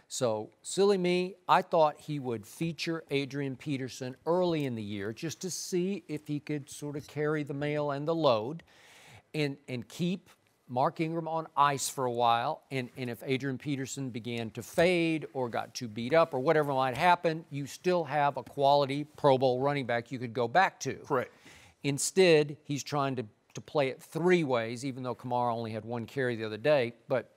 So, silly me, I thought he would feature Adrian Peterson early in the year just to see if he could sort of carry the mail and the load and keep Mark Ingram on ice for a while. And if Adrian Peterson began to fade or got too beat up or whatever might happen, you still have a quality Pro Bowl running back you could go back to. Correct. Instead, he's trying to play it three ways, even though Kamara only had one carry the other day. But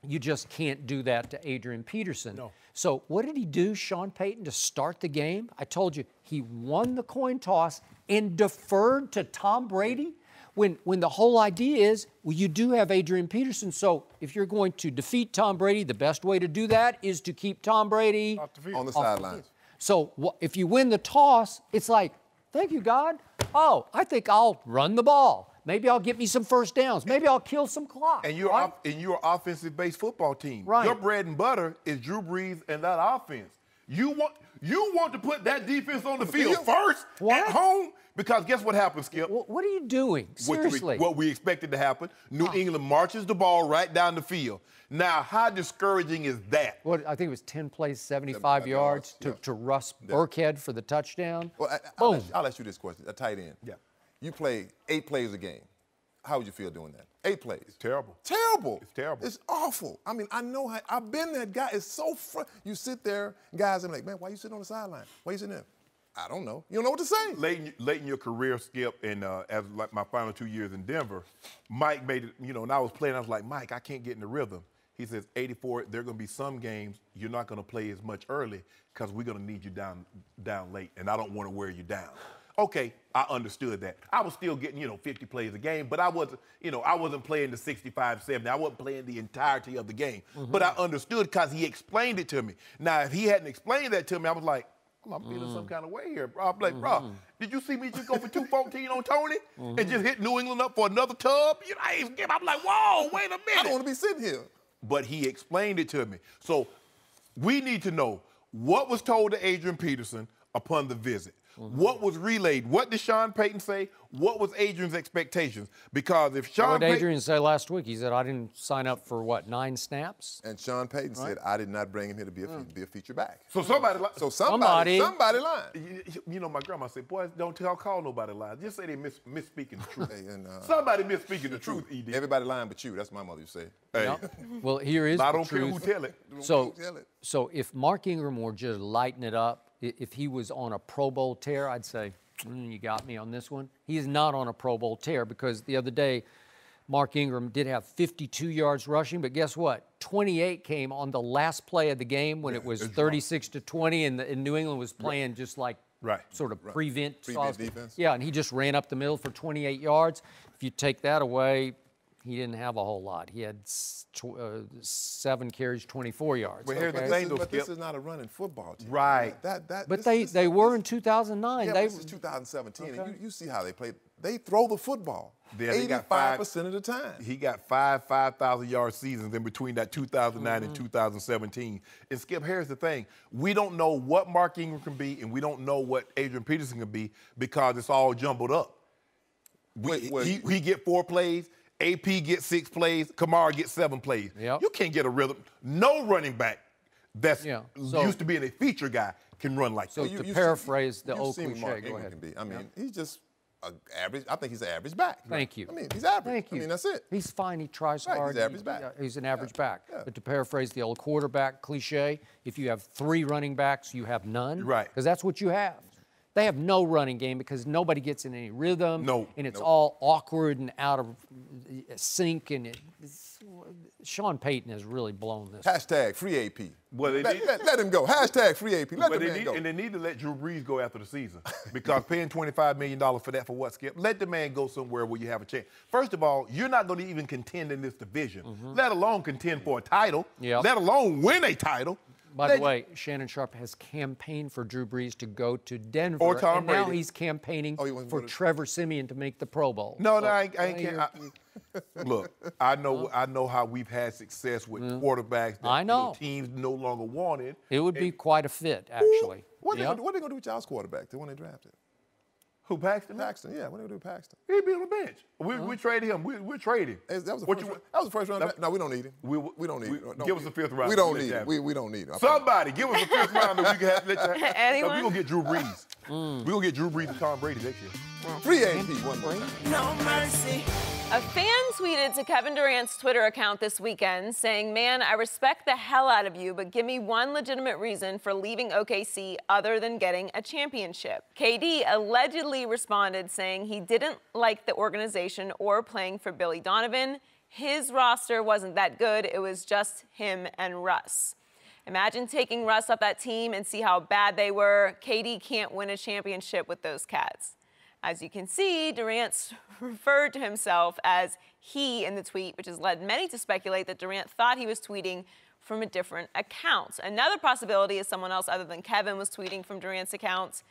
you just can't do that to Adrian Peterson. No. So what did he do, Sean Payton, to start the game? I told you, he won the coin toss and deferred to Tom Brady when the whole idea is, well, you do have Adrian Peterson. So if you're going to defeat Tom Brady, the best way to do that is to keep Tom Brady on the sidelines. So if you win the toss, it's like, thank you, God. Oh, I think I'll run the ball. Maybe I'll get me some first downs. Maybe I'll kill some clock. And you're an offensive-based football team. Right. Your bread and butter is Drew Brees and that offense. You want to put that defense on the field first at home? Because guess what happens, Skip? What are you doing? Seriously. What we expected to happen. New England marches the ball right down the field. Now, how discouraging is that? What, I think it was 10 plays, 75 yards to Russ Burkhead for the touchdown. Well, Boom. I'll ask you this question. A tight end. Yeah. You play 8 plays a game. How would you feel doing that? 8 plays. It's terrible. Terrible. It's terrible. It's awful. I mean, I know I've been that guy. It's so you sit there, guys, I'm like, man, why you sitting on the sideline? Why you sitting there? I don't know. You don't know what to say. Late in your career, Skip, and as like my final 2 years in Denver, Mike made it, and I was playing, I was like, Mike, I can't get in the rhythm. He says, 84, there are going to be some games you're not going to play as much early because we're going to need you down late, and I don't want to wear you down. Okay, I understood that. I was still getting, 50 plays a game, but I wasn't playing the 65, 70. I wasn't playing the entirety of the game. But I understood because he explained it to me. Now, if he hadn't explained that to me, I was like, I'm feeling some kind of way here, bro. I'm like, bro, did you see me just go for 214 on Tony and just hit New England up for another tub? I'm like, whoa, wait a minute. I don't want to be sitting here. But he explained it to me. So we need to know what was told to Adrian Peterson upon the visit. What was relayed? What did Sean Payton say? What was Adrian's expectations? Because if Sean What did Adrian say last week? He said, I didn't sign up for, 9 snaps? And Sean Payton said, I did not bring him here to be a feature back. So somebody lied. My grandma said, boys, don't call nobody lies. Just say they misspeaking the truth. Somebody misspeaking the truth, ED. Everybody lying but you. That's my mother used to say. Hey. No. Well, here is I the don't truth. care who tell it. So if Mark Ingram were just lighting it up, if he was on a Pro Bowl tear, I'd say, you got me on this one. He is not on a Pro Bowl tear because the other day, Mark Ingram did have 52 yards rushing, but guess what? 28 came on the last play of the game when it was 36-20, and New England was playing just like sort of prevent defense. Yeah, and he just ran up the middle for 28 yards. If you take that away, he didn't have a whole lot. He had 7 carries, 24 yards. But here's the thing, though, But this is not a running football team. Right. But they were in 2009. Yeah, this is 2017. And you see how they play. They throw the football 85% of the time. He got 5,000-yard seasons in between that 2009 and 2017. And, Skip, here's the thing. We don't know what Mark Ingram can be, and we don't know what Adrian Peterson can be because it's all jumbled up. He get 4 plays. AP gets 6 plays. Kamara gets 7 plays. Yep. You can't get a rhythm. No running back that's used to being a feature guy can run like that. So to paraphrase the old cliche, Mark go ahead. Can be. I mean, he's just an average. I think he's an average back. Thank you. I mean, he's average. Thank you. I mean, that's it. He's fine. He tries hard. He's average back. He's an average back. Yeah. But to paraphrase the old quarterback cliche, if you have 3 running backs, you have none. Right. Because that's what you have. They have no running game because nobody gets in any rhythm. No. And it's all awkward and out of sync. And Sean Payton has really blown this. Hashtag free AP. Well, let him go. Hashtag free AP. Let the man go. And they need to let Drew Brees go after the season because paying $25 million for that for what, Skip? Let the man go somewhere where you have a chance. First of all, you're not going to even contend in this division, let alone contend for a title, let alone win a title. By the way, Shannon Sharpe has campaigned for Drew Brees to go to Denver. Or Tom Brady. Now he's campaigning for Trevor Siemian to make the Pro Bowl. No, I ain't. Look, I know how we've had success with quarterbacks that teams no longer wanted. It would be quite a fit, actually. What are they going to do with y'all's quarterback, the one they drafted? Who, Paxton? Paxton, yeah. What are they going to do with Paxton? He'd be on the bench. We traded him. We traded him. That was the first round. No, we don't need him. We don't need him. Give us a fifth round. We don't need him. We don't need him. Somebody, give us a fifth round that we can have. Anyone? We're going to get Drew Brees. We're going to get Drew Brees and Tom Brady next year. Free AP, one more. No mercy. A fan tweeted to Kevin Durant's Twitter account this weekend saying, "Man, I respect the hell out of you, but give me one legitimate reason for leaving OKC other than getting a championship." KD allegedly responded saying he didn't like the organization or playing for Billy Donovan. His roster wasn't that good. It was just him and Russ. Imagine taking Russ off that team and see how bad they were. KD can't win a championship with those cats. As you can see, Durant referred to himself as he in the tweet, which has led many to speculate that Durant thought he was tweeting from a different account. Another possibility is someone else other than Kevin was tweeting from Durant's account.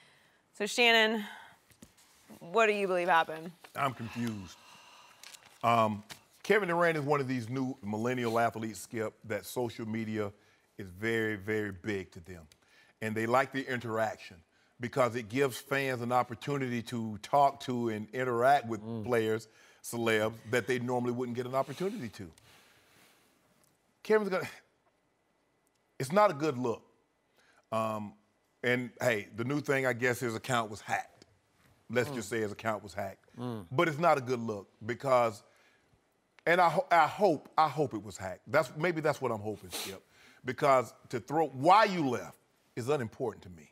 So, Shannon, what do you believe happened? I'm confused. Kevin Durant is one of these new millennial athletes, Skip, that social media is very, very big to them. And they like the interaction, because it gives fans an opportunity to talk to and interact with players, celebs, that they normally wouldn't get an opportunity to. It's not a good look. And, hey, the new thing, I guess, his account was hacked. Let's just say his account was hacked. But it's not a good look because, and I hope it was hacked. Maybe that's what I'm hoping, Skip. Because why you left is unimportant to me.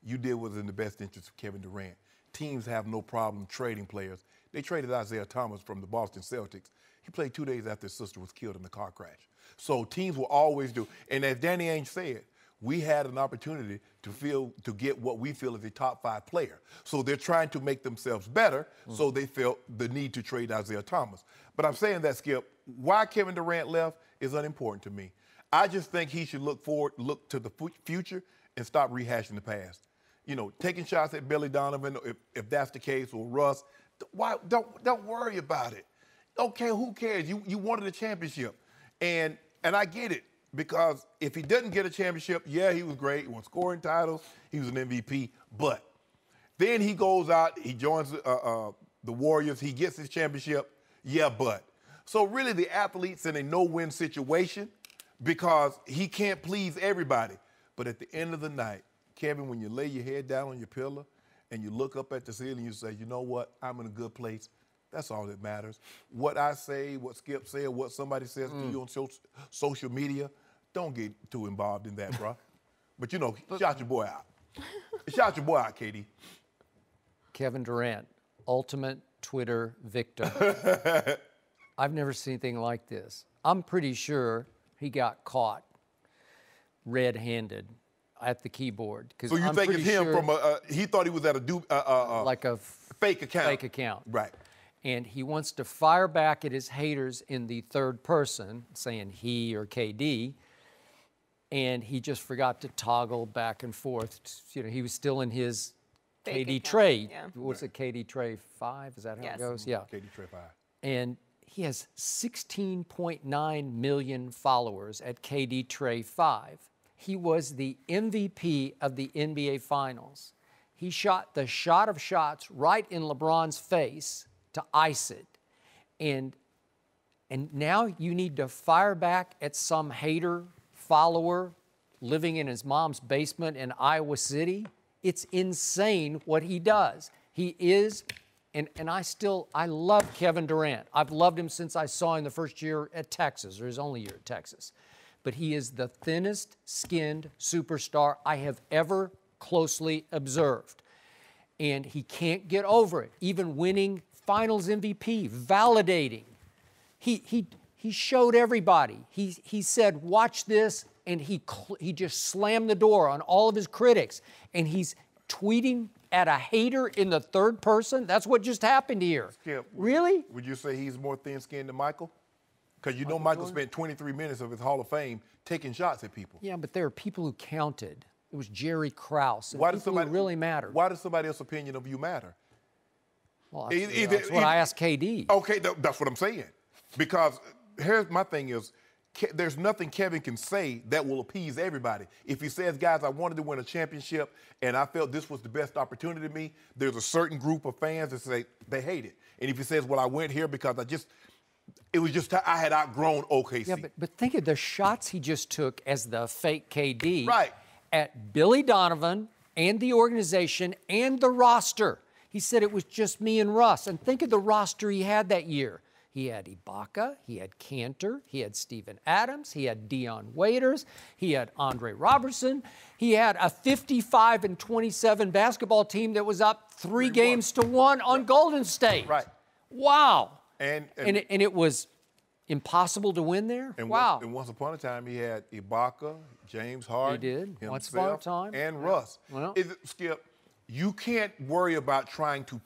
You did what was in the best interest of Kevin Durant. Teams have no problem trading players. They traded Isaiah Thomas from the Boston Celtics. He played 2 days after his sister was killed in the car crash. So teams will always do. And as Danny Ainge said, we had an opportunity to get what we feel is a top 5 player. So they're trying to make themselves better, so they felt the need to trade Isaiah Thomas. But I'm saying that, Skip, why Kevin Durant left is unimportant to me. I just think he should look to the future and stop rehashing the past. You know, taking shots at Billy Donovan, if that's the case, or Russ, don't worry about it. Okay, who cares? You wanted a championship. And I get it, because if he doesn't get a championship, yeah, he was great. He won scoring titles. He was an MVP. But then he goes out, he joins the Warriors, he gets his championship. Yeah, but. So really the athlete's in a no-win situation because he can't please everybody. But at the end of the night, Kevin, when you lay your head down on your pillow and you look up at the ceiling, you say, you know what, I'm in a good place. That's all that matters. What I say, what Skip said, what somebody says to you on social media, don't get too involved in that, bro. But, you know, shout your boy out. Shout your boy out, KD. Kevin Durant, ultimate Twitter victim. I've never seen anything like this. I'm pretty sure he got caught red-handed at the keyboard. So you think it's him from he thought he was at like a fake account. Fake account. Right. And he wants to fire back at his haters in the third person, saying he or KD, and he just forgot to toggle back and forth. You know, he was still in his fake KD account. Trade. Yeah. What's it, KD Trade 5? Is that how it goes? Yeah. KD Trade 5. And he has 16.9 million followers at KD Trade 5. He was the MVP of the NBA Finals. He shot the shot of shots right in LeBron's face to ice it. And now you need to fire back at some hater follower living in his mom's basement in Iowa City. It's insane what he does. He is, and I love Kevin Durant. I've loved him since I saw him the first year at Texas, or his only year at Texas. But he is the thinnest skinned superstar I have ever closely observed. And he can't get over it, even winning Finals MVP, validating. He He showed everybody. He said, watch this, and he just slammed the door on all of his critics. And he's tweeting at a hater in the third person. That's what just happened here. Skip, really? Would you say he's more thin-skinned than Michael? Because you know Michael spent 23 minutes of his Hall of Fame taking shots at people. Yeah, but there are people who counted. It was Jerry Krause. And Why does somebody who really matter? Why does somebody else's opinion of you matter? Well, that's what I asked KD. Okay, that's what I'm saying. Because here's my thing is, there's nothing Kevin can say that will appease everybody. If he says, guys, I wanted to win a championship and I felt this was the best opportunity to me, there's a certain group of fans that say they hate it. And if he says, well, I went here because it was just I had outgrown OKC. Yeah, but think of the shots he just took as the fake KD right. at Billy Donovan and the organization and the roster. He said it was just me and Russ. And think of the roster he had that year. He had Ibaka, he had Cantor, he had Steven Adams, he had Dion Waiters, he had Andre Robertson. He had a 55-27 basketball team that was up 3 games to 1 on Golden State. Right. Wow. And it was impossible to win there? And wow. And once upon a time, he had Ibaka, James Harden, He did. himself, Once upon a time. and Russ. Well. Skip, you can't worry about trying to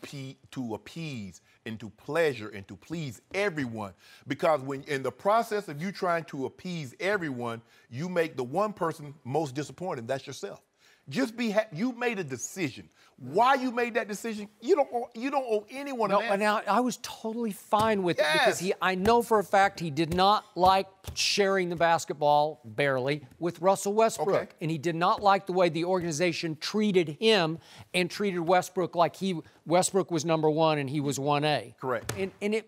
appease and to pleasure and to please everyone, because when in the process of you trying to appease everyone, you make the one person most disappointed. That's yourself. Just you made a decision. Why you made that decision, you don't owe anyone an answer. Now, I was totally fine with it because I know for a fact he did not like sharing the basketball, barely, with Russell Westbrook. Okay. And he did not like the way the organization treated him and treated Westbrook like Westbrook was number 1 and he was 1A. Correct. And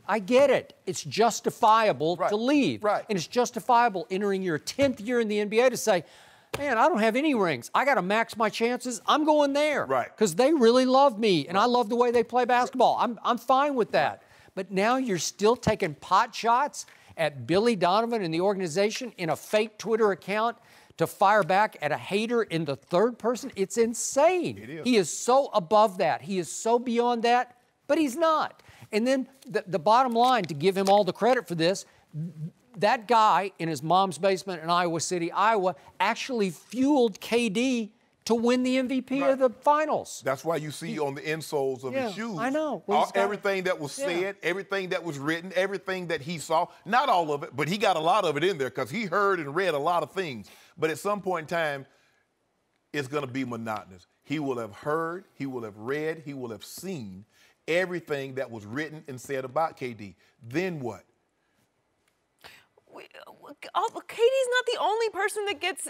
I get it. It's justifiable to leave. Right. And it's justifiable entering your 10th year in the NBA to say, man, I don't have any rings. I got to max my chances. I'm going there. Right. Because they really love me, and I love the way they play basketball. I'm fine with that. But now you're still taking pot shots at Billy Donovan and the organization in a fake Twitter account to fire back at a hater in the third person. It's insane. It is. He is so above that. He is so beyond that, but he's not. And then the bottom line, to give him all the credit for this, that guy in his mom's basement in Iowa City, Iowa, actually fueled KD to win the MVP of the finals. That's why you see on the insoles of his shoes. I know. Everything that was said, everything that was written, everything that he saw, not all of it, but he got a lot of it in there because he heard and read a lot of things. But at some point in time, it's going to be monotonous. He will have heard, he will have read, he will have seen everything that was written and said about KD. Then what? KD's not the only person that gets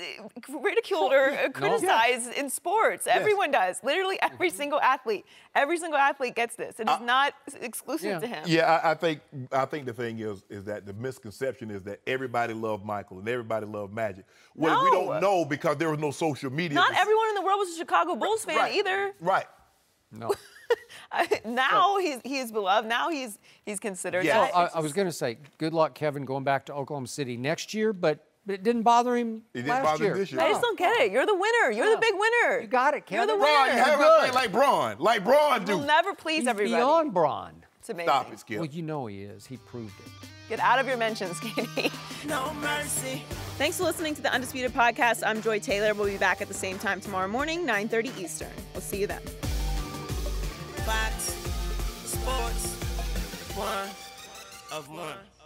ridiculed or criticized in sports. Everyone does. Literally every single athlete. Every single athlete gets this. It is not exclusive to him. Yeah, I think the thing is that the misconception is that everybody loved Michael and everybody loved Magic. Well, we don't know because there was no social media. Not everyone in the world was a Chicago Bulls fan either. Right. No. Now he's beloved. Now he's considered. Yeah. I was going to say, good luck, Kevin, going back to Oklahoma City next year, but it didn't bother him last year. This year. I just don't get it. You're the winner. You're the big winner. You got it, Kevin. You're the Braun, winner. you have a thing like Braun do. You'll never please He's everybody. beyond Braun. It's amazing. Stop it, Skip. Well, you know he is. He proved it. Get out of your mentions, Katie. No mercy. Thanks for listening to the Undisputed Podcast. I'm Joy Taylor. We'll be back at the same time tomorrow morning, 9:30 Eastern. We'll see you then. Fox Sports 1 of 1.